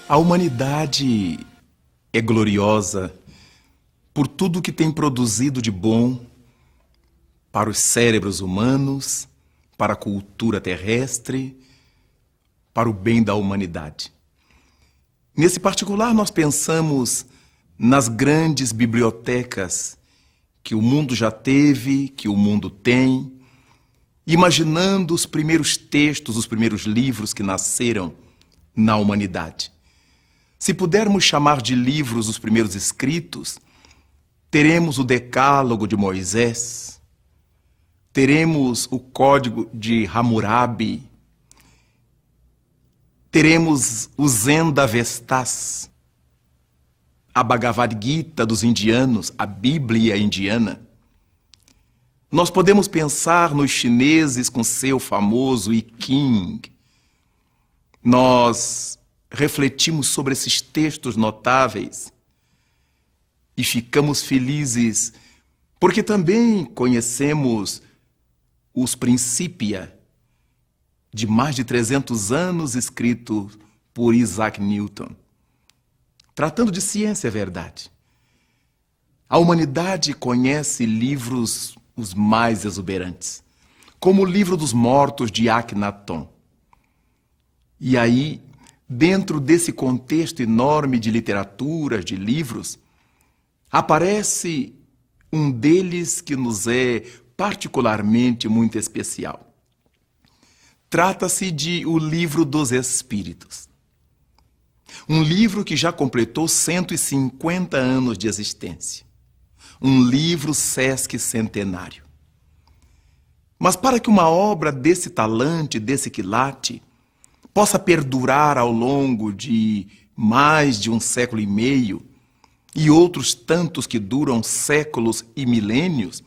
A humanidade é gloriosa por tudo que tem produzido de bom para os cérebros humanos, para a cultura terrestre, para o bem da humanidade. Nesse particular, nós pensamos nas grandes bibliotecas que o mundo já teve, que o mundo tem, imaginando os primeiros textos, os primeiros livros que nasceram na humanidade. Se pudermos chamar de livros os primeiros escritos, teremos o Decálogo de Moisés, teremos o Código de Hammurabi, teremos o Zend-Avestas, a Bhagavad Gita dos indianos, a Bíblia indiana. Nós podemos pensar nos chineses com seu famoso I Ching. Nós refletimos sobre esses textos notáveis e ficamos felizes porque também conhecemos os Principia de mais de 300 anos, escritos por Isaac Newton. Tratando de ciência, é verdade. A humanidade conhece livros os mais exuberantes, como o Livro dos Mortos de Akhenaton. E aí, dentro desse contexto enorme de literaturas, de livros, aparece um deles que nos é particularmente muito especial. Trata-se de O Livro dos Espíritos. Um livro que já completou 150 anos de existência. Um livro Sesc centenário. Mas para que uma obra desse talante, desse quilate, possa perdurar ao longo de mais de 1,5 séculos e outros tantos que duram séculos e milênios,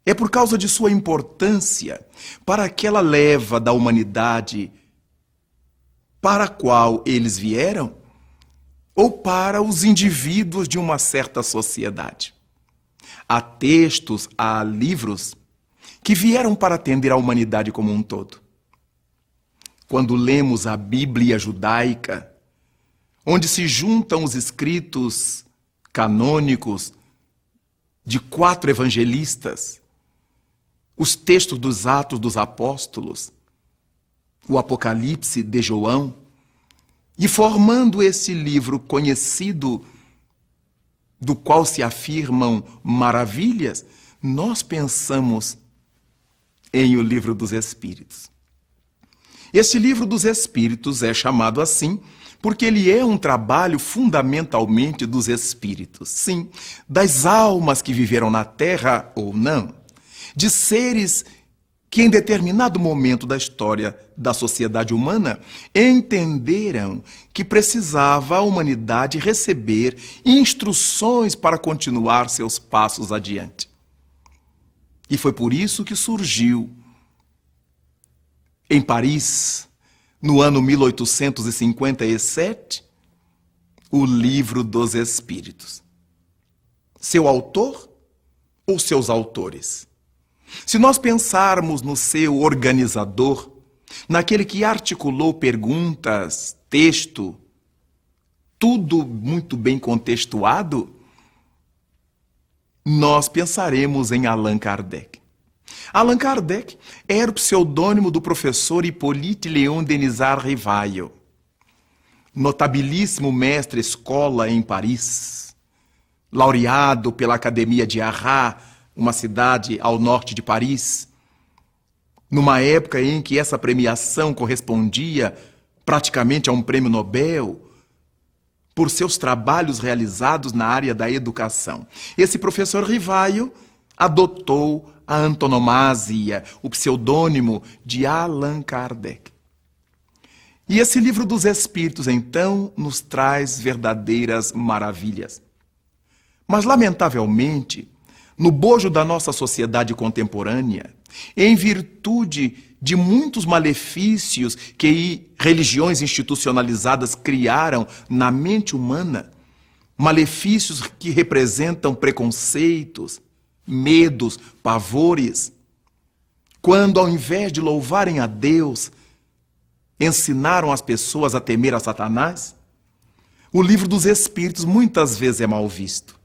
é por causa de sua importância para aquela leva da humanidade para a qual eles vieram ou para os indivíduos de uma certa sociedade. Há textos, há livros que vieram para atender a humanidade como um todo. Quando lemos a Bíblia judaica, onde se juntam os escritos canônicos de 4 evangelistas, os textos dos Atos dos Apóstolos, o Apocalipse de João, e formando esse livro conhecido, do qual se afirmam maravilhas, nós pensamos em O Livro dos Espíritos. Esse Livro dos Espíritos é chamado assim porque ele é um trabalho fundamentalmente dos espíritos, sim, das almas que viveram na Terra ou não, de seres que em determinado momento da história da sociedade humana entenderam que precisava a humanidade receber instruções para continuar seus passos adiante. E foi por isso que surgiu em Paris, no ano 1857, o Livro dos Espíritos. Seu autor ou seus autores? Se nós pensarmos no seu organizador, naquele que articulou perguntas, texto, tudo muito bem contextuado, nós pensaremos em Allan Kardec. Allan Kardec era o pseudônimo do professor Hippolyte Léon Denisard Rivail, notabilíssimo mestre-escola em Paris, laureado pela Academia de Arras, uma cidade ao norte de Paris, numa época em que essa premiação correspondia praticamente a um prêmio Nobel, por seus trabalhos realizados na área da educação. Esse professor Rivail adotou a antonomasia, o pseudônimo de Allan Kardec. E esse livro dos Espíritos, então, nos traz verdadeiras maravilhas. Mas, lamentavelmente, no bojo da nossa sociedade contemporânea, em virtude de muitos malefícios que religiões institucionalizadas criaram na mente humana, malefícios que representam preconceitos, medos, pavores, quando, ao invés de louvarem a Deus, ensinaram as pessoas a temer a Satanás, o livro dos Espíritos muitas vezes é mal visto.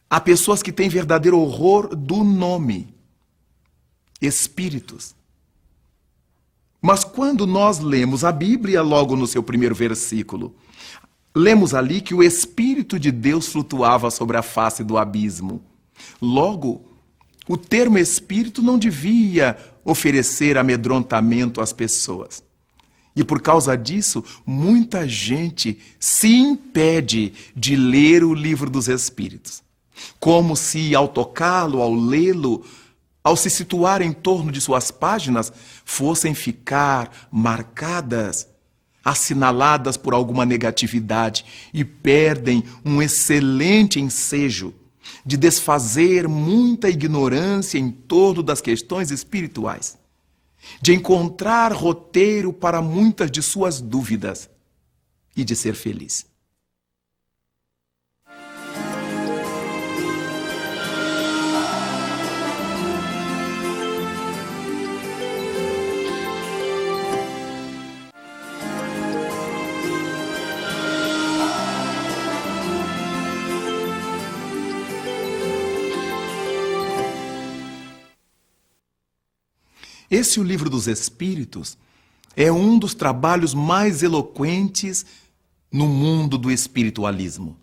Há pessoas que têm verdadeiro horror do nome, Espíritos. Mas quando nós lemos a Bíblia, logo no seu primeiro versículo, lemos ali que o Espírito de Deus flutuava sobre a face do abismo. Logo, o termo Espírito não devia oferecer amedrontamento às pessoas. E por causa disso, muita gente se impede de ler o livro dos Espíritos. Como se, ao tocá-lo, ao lê-lo, ao se situar em torno de suas páginas, fossem ficar marcadas, assinaladas por alguma negatividade e perdem um excelente ensejo de desfazer muita ignorância em torno das questões espirituais, de encontrar roteiro para muitas de suas dúvidas e de ser feliz. Esse, o Livro dos Espíritos, é um dos trabalhos mais eloquentes no mundo do espiritualismo.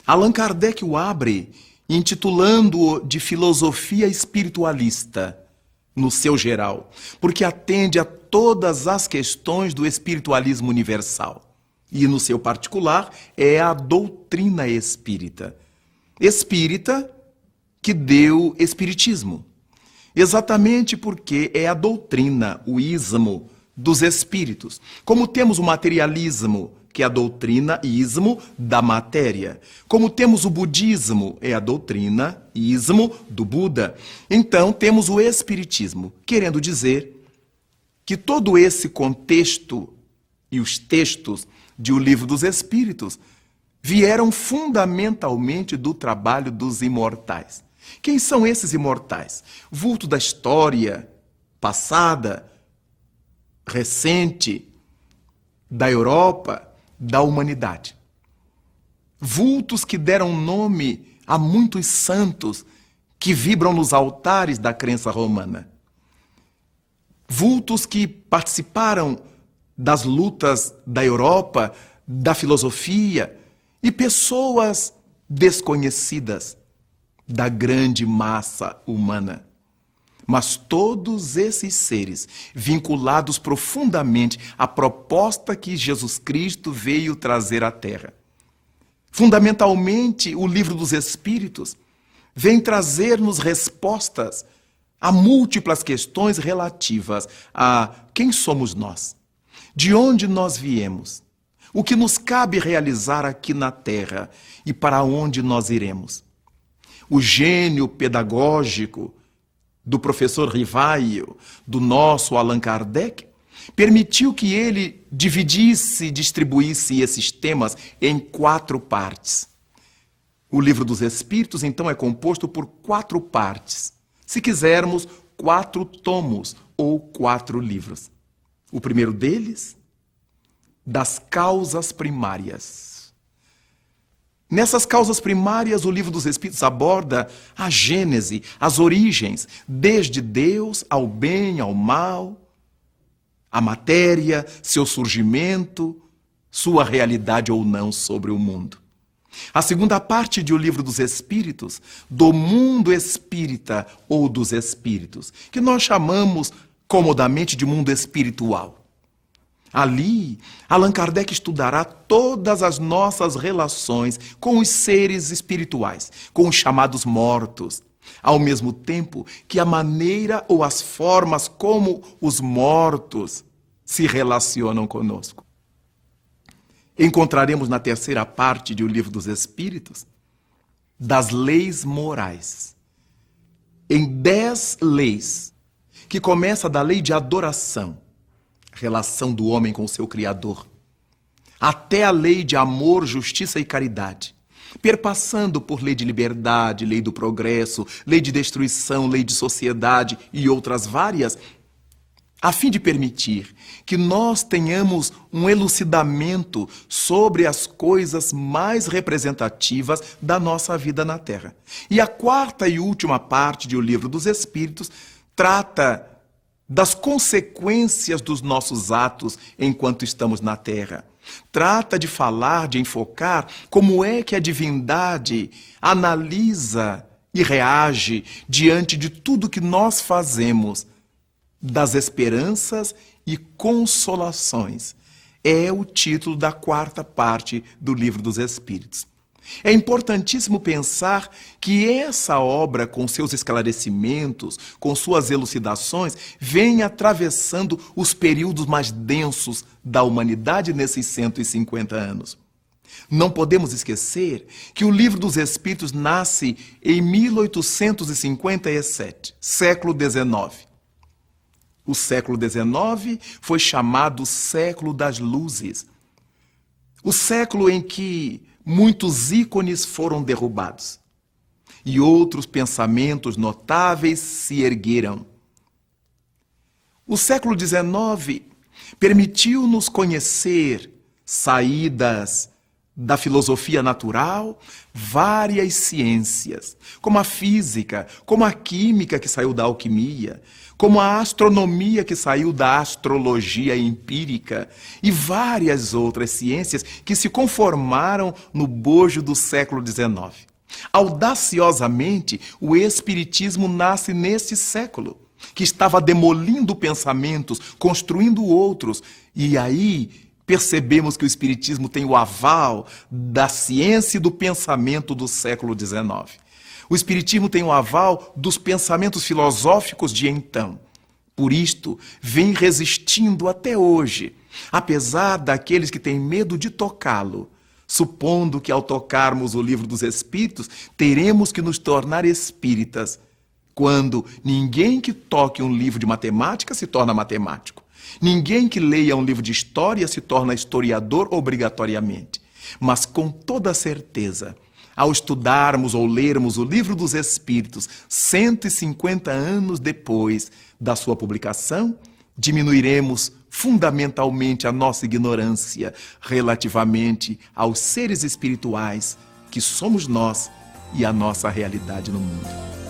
Allan Kardec o abre intitulando-o de filosofia espiritualista, no seu geral, porque atende a todas as questões do espiritualismo universal. E, no seu particular, é a doutrina espírita. Espírita que deu espiritismo. Exatamente porque é a doutrina, o ismo dos espíritos. Como temos o materialismo, que é a doutrina ismo da matéria. Como temos o budismo, é a doutrina ismo do Buda. Então temos o espiritismo, querendo dizer que todo esse contexto e os textos de O Livro dos Espíritos vieram fundamentalmente do trabalho dos imortais. Quem são esses imortais? Vulto da história passada, recente, da Europa, da humanidade. Vultos que deram nome a muitos santos que vibram nos altares da crença romana. Vultos que participaram das lutas da Europa, da filosofia, e pessoas desconhecidas da grande massa humana. Mas todos esses seres, vinculados profundamente à proposta que Jesus Cristo veio trazer à Terra. Fundamentalmente, o Livro dos Espíritos vem trazer-nos respostas a múltiplas questões relativas a quem somos nós, de onde nós viemos, o que nos cabe realizar aqui na Terra e para onde nós iremos. O gênio pedagógico do professor Rivaio, do nosso Allan Kardec, permitiu que ele distribuísse esses temas em 4 partes. O Livro dos Espíritos, então, é composto por 4 partes. Se quisermos, 4 tomos ou 4 livros. O primeiro deles, das causas primárias. Nessas causas primárias, o Livro dos Espíritos aborda a gênese, as origens, desde Deus ao bem, ao mal, a matéria, seu surgimento, sua realidade ou não sobre o mundo. A segunda parte de O Livro dos Espíritos, do mundo espírita ou dos espíritos, que nós chamamos comodamente de mundo espiritual. Ali, Allan Kardec estudará todas as nossas relações com os seres espirituais, com os chamados mortos, ao mesmo tempo que a maneira ou as formas como os mortos se relacionam conosco. Encontraremos na terceira parte de O Livro dos Espíritos das leis morais. Em 10 leis, que começa da lei de adoração, relação do homem com o seu Criador, até a lei de amor, justiça e caridade, perpassando por lei de liberdade, lei do progresso, lei de destruição, lei de sociedade e outras várias, a fim de permitir que nós tenhamos um elucidamento sobre as coisas mais representativas da nossa vida na Terra. E a quarta e última parte de O Livro dos Espíritos trata das consequências dos nossos atos enquanto estamos na Terra. Trata de falar, de enfocar como é que a divindade analisa e reage diante de tudo que nós fazemos, das esperanças e consolações. É o título da quarta parte do Livro dos Espíritos. É importantíssimo pensar que essa obra, com seus esclarecimentos, com suas elucidações, vem atravessando os períodos mais densos da humanidade nesses 150 anos. Não podemos esquecer que o Livro dos Espíritos nasce em 1857, século XIX. O século XIX foi chamado século das luzes. O século em que muitos ícones foram derrubados e outros pensamentos notáveis se ergueram. O século XIX permitiu-nos conhecer saídas da filosofia natural, várias ciências, como a física, como a química que saiu da alquimia, como a astronomia que saiu da astrologia empírica e várias outras ciências que se conformaram no bojo do século XIX. Audaciosamente, o Espiritismo nasce nesse século, que estava demolindo pensamentos, construindo outros, e aí percebemos que o Espiritismo tem o aval da ciência e do pensamento do século XIX. O Espiritismo tem o aval dos pensamentos filosóficos de então. Por isto, vem resistindo até hoje, apesar daqueles que têm medo de tocá-lo, supondo que ao tocarmos o Livro dos Espíritos, teremos que nos tornar espíritas, quando ninguém que toque um livro de matemática se torna matemático. Ninguém que leia um livro de história se torna historiador obrigatoriamente. Mas com toda certeza, ao estudarmos ou lermos o Livro dos Espíritos 150 anos depois da sua publicação, diminuiremos fundamentalmente a nossa ignorância relativamente aos seres espirituais que somos nós e a nossa realidade no mundo.